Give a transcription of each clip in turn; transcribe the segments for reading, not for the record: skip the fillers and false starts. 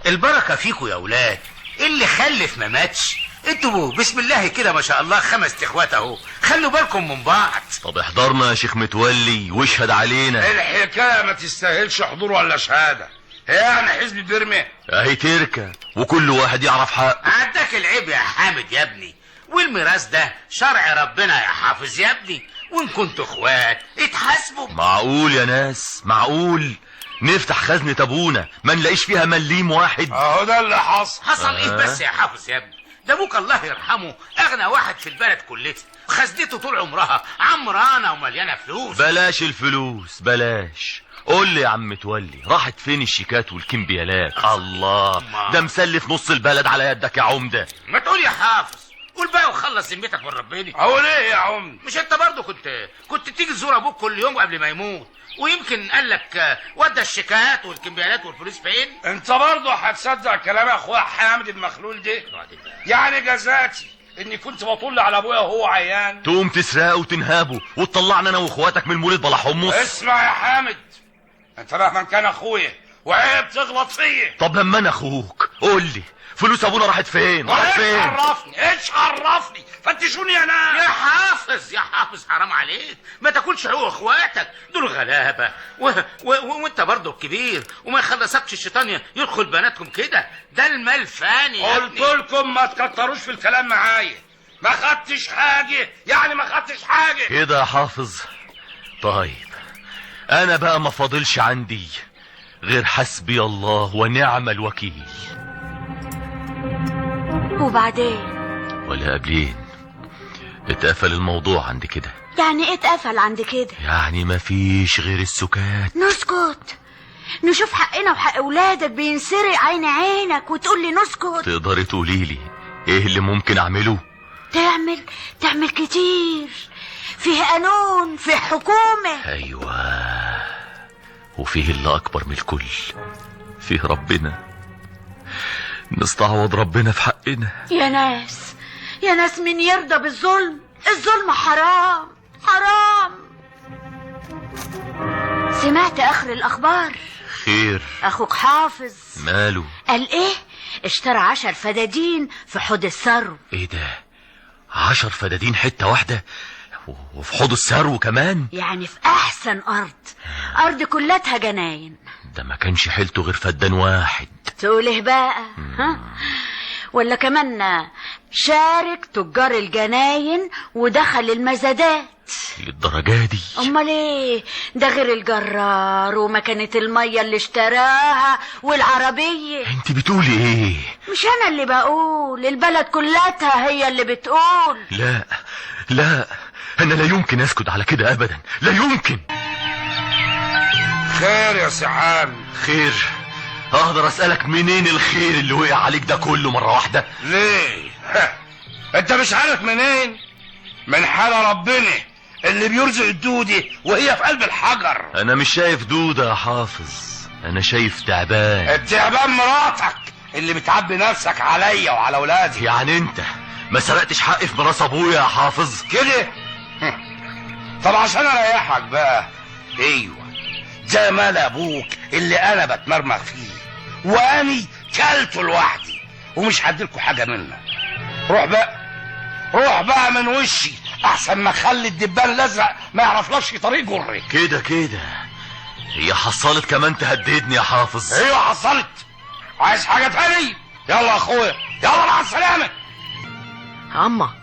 البركة فيكوا يا ولاد، اللي خلف ما ماتش. انتوا بسم الله كده ما شاء الله 5 اخوات اهو، خلوا بالكم من بعض. طب احضرنا يا شيخ متولي واشهد علينا. الحكايه ما تستاهلش حضور ولا شهاده، هي يعني حزب بيرمي اهي تركه وكل واحد يعرف حق. عداك العيب يا حامد يا ابني، والميراث ده شرع ربنا يا حافظ يا ابني، وان كنتوا اخوات اتحاسبوا. معقول يا ناس؟ معقول نفتح خزنة ابونا ما نلاقيش فيها مليم واحد؟ اهو ده اللي حصل ايه بس يا حافظ يا ابني؟ ده ابوك الله يرحمه اغنى واحد في البلد كلها، خزنته طول عمرها عمرانه ومليانه فلوس. بلاش الفلوس بلاش. قول لي يا عم متولي، راحت فين الشيكات والكمبيالات؟ الله، ده مسلف نص البلد على يدك يا عمده. ما تقول يا حافظ، قول بقى وخلص ذمتك من ربنا. اقول ايه يا عم؟ مش انت برضه كنت تيجي تزور ابوك كل يوم قبل ما يموت، ويمكن قال لك ودى الشيكات والكمبيالات والفلوس فين؟ انت برضه هتصدق كلام اخويا حامد المخلول ده؟ يعني جزاتي اني كنت بطل على ابويا وهو عيان تقوم تسرقه وتنهبه وتطلعنا انا واخواتك من المولد بلا حمص؟ اسمع يا حامد، انت مهما كان اخويا وعيب تغلط فيا. طب لما انا اخوك قول لي فلوس ابونا راحت فين؟ راحت فين؟ ايش عرفني؟ فتشوني يا ناس. يا حافظ حرام عليك، ما تاكلش حقوق اخواتك دول غلابه، وانت برضه الكبير، وما يخلصكش الشيطان يدخل بناتكم كده، ده المال فاني. قلت لكم ما تكتروش في الكلام معايا، ما خدتش حاجه يعني ما خدتش حاجه كده يا حافظ. طيب انا بقى ما فاضلش عندي غير حسبي الله ونعم الوكيل. وبعدين؟ ولا قبلين اتقفل الموضوع عند كده. يعني ايه اتقفل عند كده؟ يعني ما فيش غير السكات. نسكت، نشوف حقنا وحق اولادك بينسرق عين عينك وتقول لي نسكت؟ تقدري تقولي لي ايه اللي ممكن اعمله؟ تعمل كتير، فيه قانون، فيه حكومة. ايوه، وفيه اللي اكبر من الكل، فيه ربنا. نستعوض ربنا في حقنا. يا ناس من يرضى بالظلم؟ الظلم حرام حرام. سمعت اخر الاخبار؟ خير؟ اخوك حافظ ماله؟ قال ايه؟ اشترى 10 فدادين في حوض الثرو. ايه ده؟ 10 فدادين حتة واحدة وفي حوض الثرو كمان؟ يعني في احسن ارض كلتها جناين. ده ما كانش حيلته غير فدان واحد. تقول ايه بقى؟ ها؟ ولا كمان شارك تجار الجناين ودخل المزادات للدرجة دي؟ امال ايه؟ ده غير الجرار ومكانة المية اللي اشتراها والعربية. انت بتقولي ايه؟ مش انا اللي بقول، البلد كلتها هي اللي بتقول. لا انا لا يمكن اسكت على كده ابدا، لا يمكن. خير يا سعان؟ خير؟ اقدر اسألك منين الخير اللي وقع عليك ده كله مرة واحدة؟ ليه؟ انت مش عارف منين؟ من حال ربنا اللي بيرزق الدودة وهي في قلب الحجر. انا مش شايف دودة يا حافظ، انا شايف تعبان. التعبان مراتك اللي بتعبي نفسك عليا وعلى ولادي. يعني انت ما سرقتش حقي في ميراث ابويا يا حافظ كده؟ طب عشان اريحك بقى، ايوه ده مال ابوك اللي انا بتمرمغ فيه، واني كلته لوحدي ومش هديلكوا حاجه منه. روح بقى من وشي، احسن ما اخلي الدبان الازرق ما يعرفلكش طريق جري. كده هي حصلت كمان تهددني يا حافظ. ايوه حصلت. عايز حاجه تاني؟ يلا يا اخويا، يلا مع السلامه. عمّا.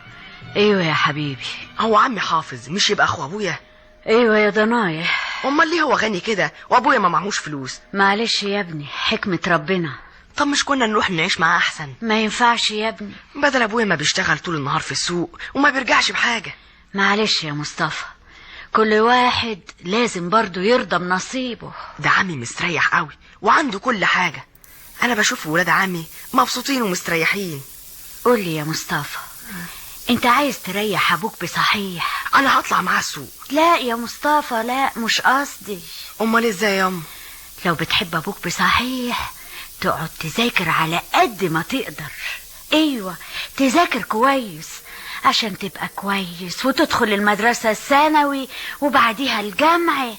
ايوه يا حبيبي. هو عمي حافظ مش يبقى اخو ابويا؟ ايوه يا ضنايا. امال ليه هو غني كده وابويا ما معهوش فلوس؟ معلش يا ابني، حكمة ربنا. طب مش كنا نروح نعيش معاه احسن؟ ما ينفعش يا ابني، بدل ابويا ما بيشتغل طول النهار في السوق وما بيرجعش بحاجة. معلش يا مصطفى، كل واحد لازم برضو يرضى بنصيبه. ده عمي مستريح قوي وعنده كل حاجة، انا بشوف ولاد عمي مبسوطين ومستريحين. قولي يا مصطفى، انت عايز تريح ابوك بصحيح؟ انا هطلع معاه السوق. لا يا مصطفى، لا مش قصدي. امال ازاي يا ام؟ لو بتحب ابوك بصحيح تقعد تذاكر على قد ما تقدر. ايوه تذاكر كويس عشان تبقى كويس وتدخل المدرسة الثانوي وبعديها الجامعة.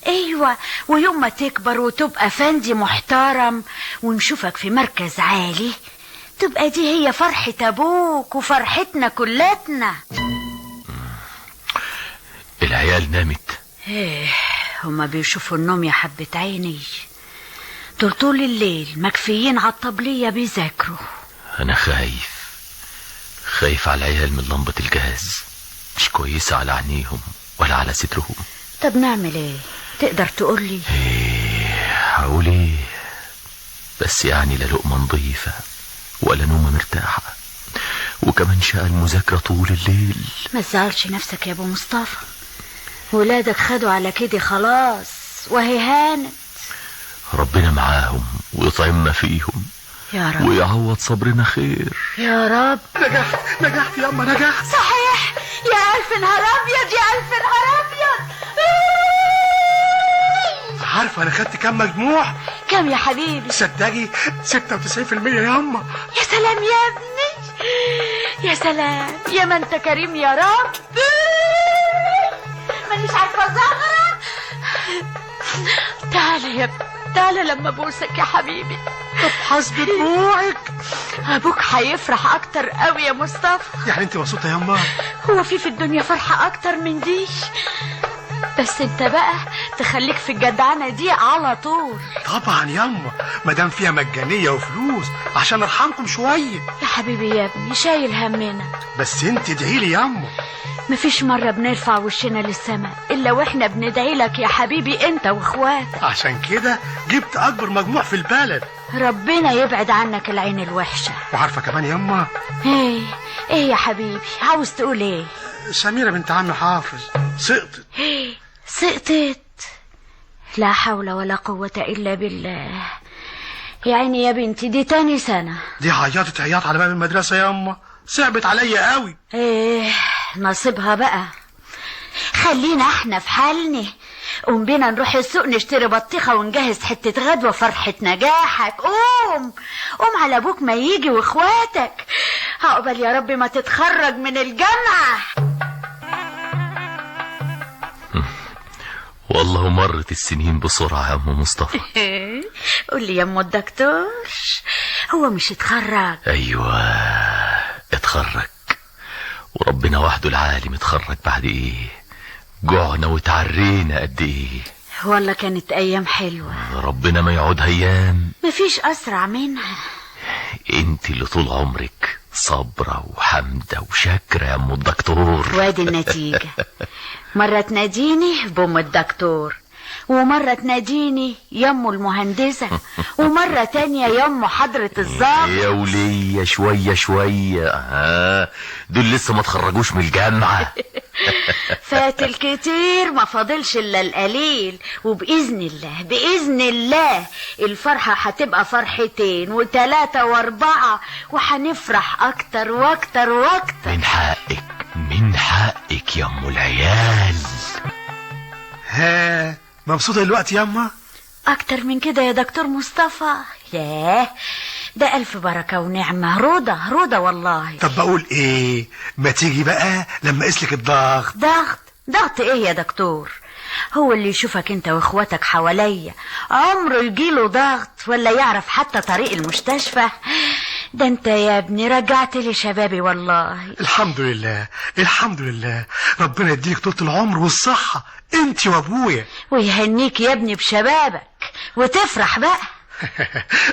ايوه، ويوم ما تكبر وتبقى فندي محترم ونشوفك في مركز عالي، تبقى دي هي فرحة ابوك وفرحتنا كلتنا. العيال نامت؟ ايه، هما بيشوفوا النوم يا حبة عيني، دول طول الليل مكفيين على الطبلية بيذاكروا. انا خايف على العيال من لمبة الجهاز، مش كويسة على عينيهم ولا على صدرهم. طب نعمل ايه؟ تقدر تقولي؟ هقول ايه؟ بس يعني لا لقمة نظيفة ولا نومة مرتاحة، وكمان شقى المذاكرة طول الليل. ما تزعلش نفسك يا ابو مصطفى، ولادك خدوا على كده خلاص وهي هانت. ربنا معاهم ويطعمنا فيهم يا رب، ويعوض صبرنا خير يا رب. نجحت يا اما، نجحت. صحيح، يا ألف نهار أبيض، يا ألف نهار أبيض. عارفه انا خدت كام مجموع؟ كم يا حبيبي؟ صدقي 96% يا اما. يا سلام يا ابني، يا سلام، يا ما انت كريم يا رب. مانيش عارفه زهره. تعالى يا ابني، تعالى لما ابوسك يا حبيبي. طب حسب دموعك. ابوك هيفرح اكتر قوي يا مصطفى. يعني انت مبسوطه يا اما؟ هو في الدنيا فرحه اكتر من دي؟ بس انت بقى تخليك في الجدعنه دي على طول. طبعا يا اما، ما دام فيها مجانيه وفلوس عشان ارحمكم شويه. يا حبيبي يا ابني، شايل همنا. بس انت ادعي لي يا اما. مفيش مرة بنرفع وشنا للسماء إلا وإحنا بندعي لك يا حبيبي أنت وإخواتك. عشان كده جبت أكبر مجموع في البلد. ربنا يبعد عنك العين الوحشة. وعارفة كمان ياما؟ إيه يا حبيبي، عاوز تقول إيه؟ سميرة بنت عم حافظ سقطت. سقطت؟ لا حول ولا قوة إلا بالله. يا عيني يا بنتي، دي تاني سنة. دي عيطت عياط على باب المدرسة ياما، صعبت عليا قوي. نصيبها بقى، خلينا احنا في حالنا. قوم بينا نروح السوق نشتري بطيخة ونجهز حتة غدوة فرحة نجاحك. قوم على ابوك ما يجي واخواتك، عقبال يا رب ما تتخرج من الجامعة. والله مرت السنين بسرعة يا ام مصطفى. قول لي يا ام الدكتور، هو مش اتخرج؟ ايوه اتخرج، وربنا وحده العالم اتخرج بعد ايه. جوعنا وتعرينا قد ايه. والله كانت ايام حلوة، ربنا ما يعودها ايام. مفيش اسرع منها. انت اللي طول عمرك صبرة وحمدة وشاكرة يا ام الدكتور. وادي النتيجة، مرة تناديني بام الدكتور، ومرة تناديني يمو المهندسة، ومرة تانية يمو حضرة الضابط. يا ولية شوية شوية، دول لسه ما تخرجوش من الجامعة. فات الكتير، ما فاضلش الا القليل، وبإذن الله بإذن الله الفرحة هتبقى فرحتين وثلاثة واربعة، وهنفرح اكتر واكتر واكتر. من حقك يا ام العيال. مبسوطة دلوقتي ياما؟ اكتر من كده يا دكتور مصطفى؟ ياه، ده الف بركة ونعمة. رضا والله. طب بقول ايه، ما تيجي بقى لما اقيسلك الضغط. ضغط ايه يا دكتور؟ هو اللي يشوفك انت واخواتك حواليا عمره يجيله ضغط ولا يعرف حتى طريق المستشفى؟ ده انت يا ابني رجعت لي شبابي والله. الحمد لله الحمد لله، ربنا يديك طولة العمر والصحة انت وابويا. ويهنيك يا ابني بشبابك وتفرح بقى.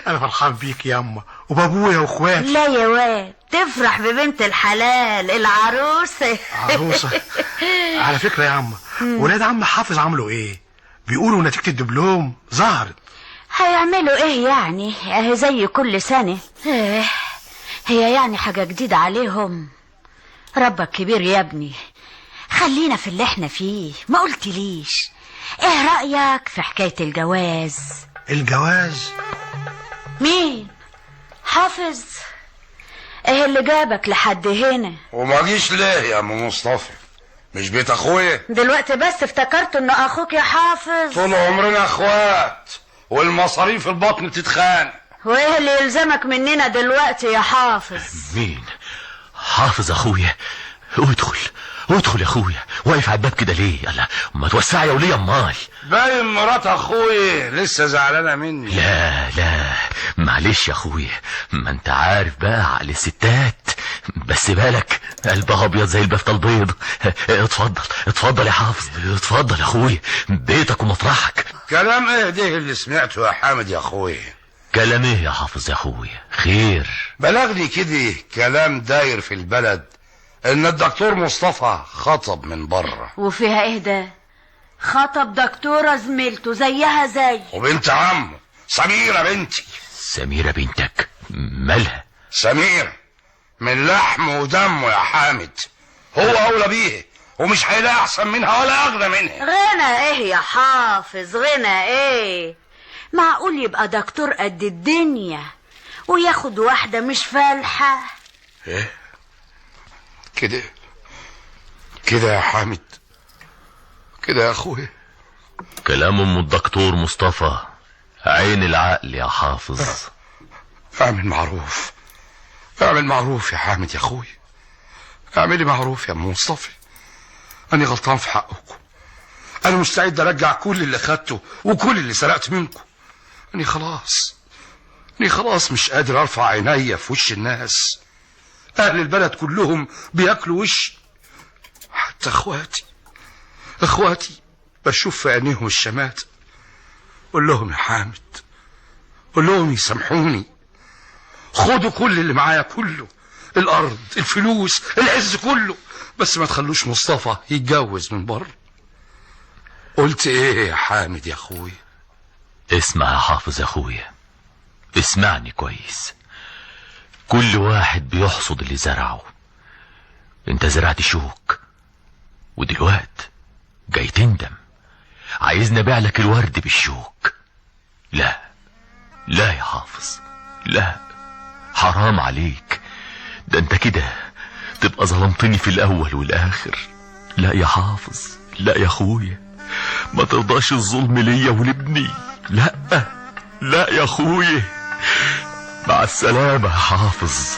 انا فرحان بيك يا اما وبابويا واخواتي. لا يا واد، تفرح ببنت الحلال العروسة. عروسة. على فكرة يا عم، ولاد عم حافظ عملوا ايه؟ بيقولوا نتيجة الدبلوم ظهرت. هيعملوا ايه يعني، اهي زي كل سنة. هي يعني حاجة جديدة عليهم؟ ربك كبير يا ابني، خلينا في اللي احنا فيه. ما قلتليش ايه رأيك في حكاية الجواز؟ الجواز؟ مين؟ حافظ؟ ايه اللي جابك لحد هنا؟ وما جيش ليه يا ام مصطفى؟ مش بيت اخويا؟ دلوقتي بس افتكرت انه اخوك يا حافظ. طول عمرنا اخوات والمصاريف البطن تتخانق. وايه اللي يلزمك مننا دلوقتي يا حافظ؟ مين؟ حافظ اخويا؟ ادخل ادخل يا اخويا، واقف على الباب كده ليه؟ يلا ما توسع يا وليه امال. باين مرات اخويا لسه زعلانه مني. لا معلش يا اخويا، ما انت عارف بقى عقل الستات، بس بالك قلبها ابيض زي البفتة البيض. اتفضل يا حافظ، اتفضل يا اخويا، بيتك ومطرحك. كلام ايه ده اللي سمعته يا حامد يا اخويا؟ كلام ايه يا حافظ يا اخويا؟ خير. بلغني كده كلام داير في البلد ان الدكتور مصطفى خطب من بره. وفيها ايه ده؟ خطب دكتورة زميلته زيها زي وبنت عمه سميرة بنتي. سميرة بنتك مالها؟ سميرة من لحم ودمه يا حامد، هو اولى بيه ومش هيلاقي احسن منها ولا اغنى منها. غنى ايه يا حافظ؟ غنى ايه؟ معقول يبقى دكتور قد الدنيا وياخد واحدة مش فالحة؟ ايه كده يا حامد، كده يا اخويا. كلام ام الدكتور مصطفى عين العقل يا حافظ. اعمل معروف يا حامد يا اخويا، اعملي معروف يا ام مصطفى. انا غلطان في حقكم، انا مستعد ارجع كل اللي خدته وكل اللي سرقت منكم. انا خلاص مش قادر ارفع عينيا في وش الناس. اهل البلد كلهم بياكلوا وشي، حتى اخواتي بشوف في عينيهم الشمات. قول لهم يا حامد، قول لهم يسامحوني، خدوا كل اللي معايا كله، الارض، الفلوس، العز كله، بس ما تخلوش مصطفى يتجوز من بره. قلت ايه يا حامد يا اخويا؟ اسمع يا حافظ يا اخويا، اسمعني كويس. كل واحد بيحصد اللي زرعه. انت زرعت شوك ودلوقت جاي تندم، عايزني ابيع لك الورد بالشوك. لا يا حافظ، لا، حرام عليك، ده انت كده تبقى ظلمتني في الاول والاخر. لا يا حافظ، لا يا اخويا، ما ترضاش الظلم ليا ولابني. لا يا اخويا، مع السلامة يا حافظ.